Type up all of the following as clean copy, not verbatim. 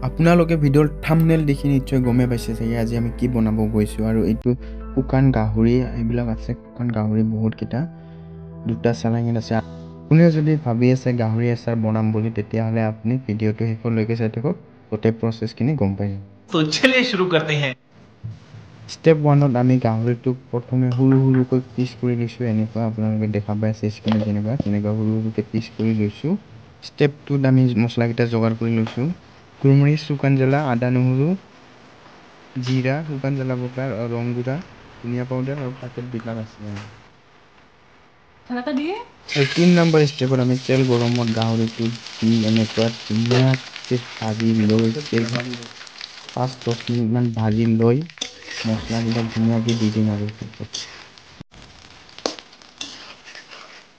আপোনালোকে ভিডিঅ'ৰ থাম্বনেইল দেখি নিশ্চয় গমেই পাইছে চাগে আজি আমি কি বনাব গৈছোঁ আৰু এইটো শুকান গাহৰি এইবিলাক আছে শুকান গাহৰি বহুতকেইটা দুটা চালাঙিত আছে আপুনি যদি ভাবি আছে গাহৰি আচাৰ বনাম বুলি তেতিয়াহ'লে আপুনি ভিডিঅ'টো শেষলৈকে চাই থাকক গোটেই প্ৰচেছখিনি গম পাই যাব তো চলিয়ে শুৰু কৰতে हैं ষ্টেপ 1ত আমি গাহৰিটো প্ৰথমে সৰু সৰুকৈ পিচ কৰি লৈছোঁ এনেকুৱা আপোনালোকে দেখা পাই আছে স্ক্ৰীনত তেনেকুৱা সৰু সৰুকৈ পিচ কৰি লৈছোঁ ষ্টেপ 2ত আমি মছলাকেইটা যোগাৰ কৰি লৈছোঁ গোলমৰিচ শুকান জ্বালা আদা নহৰু জিৰা শুকান জ্বালা পাউডাৰ আৰু ৰং গুড়া ধনিয়া পাউডাৰ আৰু পেকেট বিলাক আছে আৰু 3 নম্বৰ ষ্টেপত আমি তেল গৰমত গাহৰিটো দি এনেকুৱা ধুনীয়াকৈ ভাজি লৈ 5-10 মিনিটমান ভাজি লৈ মছলাবিলাক ধুনীয়াকৈ দি দিম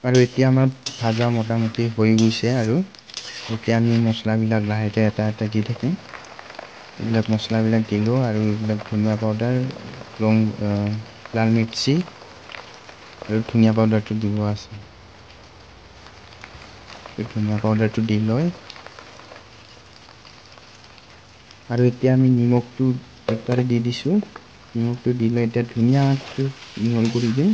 আৰু এতিয়া আমাৰ ভাজা মোটামুটি হৈ গৈছে আৰু এতিয়া আমি মছলাবিলাক লাহেকৈ এটা এটা দি থাকিম এইবিলাক মছলাবিলাক দিলোঁ আৰু এইবিলাক ধনিয়া পাউডাৰ লাল মিৰ্চি আৰু ধনিয়া পাউডাৰটো দিব আছে ধনিয়া পাউডাৰটো দি লৈ আৰু এতিয়া আমি নিমখটো একবাৰে দি দিছোঁ নিমখটো দি লৈ এতিয়া ধুনীয়াকৈ মিহল কৰি দিম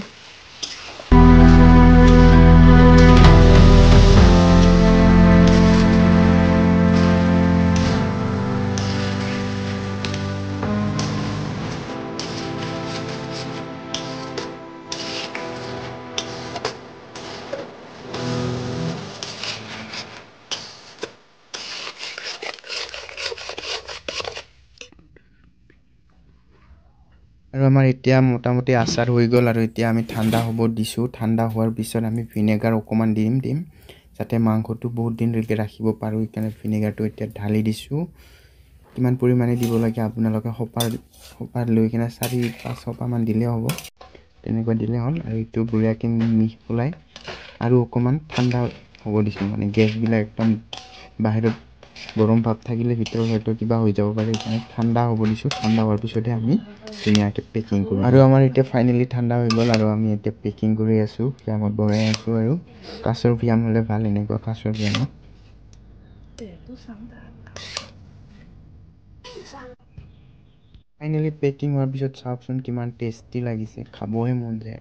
আৰু আমাৰ এতিয়া মোটামুটি আচাৰ হৈ গ'ল আৰু এতিয়া আমি ঠাণ্ডা হ'ব দিছোঁ ঠাণ্ডা হোৱাৰ পিছত আমি ভিনেগাৰ অকণমান দিম যাতে মাংসটো বহুত দিনলৈকে ৰাখিব পাৰোঁ সেইকাৰণে ভিনেগাৰটো এতিয়া ঢালি দিছোঁ কিমান পৰিমাণে দিব লাগে আপোনালোকে সপাৰ লৈ কিনে 4-5 সোপামান দিলেই হ'ব তেনেকুৱা দিলে হ'ল আৰু এইটো বঢ়িয়াকৈ মিহলাই আৰু অকণমান ঠাণ্ডা হ'ব দিছোঁ মানে গেছবিলাক একদম বাহিৰত গৰম ভাৱ থাকিলে ভিতৰত হয়তো কিবা হৈ যাব পাৰে সেইকাৰণে ঠাণ্ডা হ'ব দিছোঁ ঠাণ্ডা হোৱাৰ পিছতহে আমি ধুনীয়াকৈ পেকিং কৰোঁ আৰু আমাৰ এতিয়া ফাইনেলি ঠাণ্ডা হৈ গ'ল আৰু আমি এতিয়া পেকিং কৰি আছোঁ ফ্যামত বঢ়াই আছোঁ আৰু কাঁচৰ ফ্যাম হ'লে ভাল এনেকুৱা কাঁচৰ ফ্যামত ফাইনেলি পেকিং হোৱাৰ পিছত চাওকচোন কিমান টেষ্টি লাগিছে খাবহে মন যায়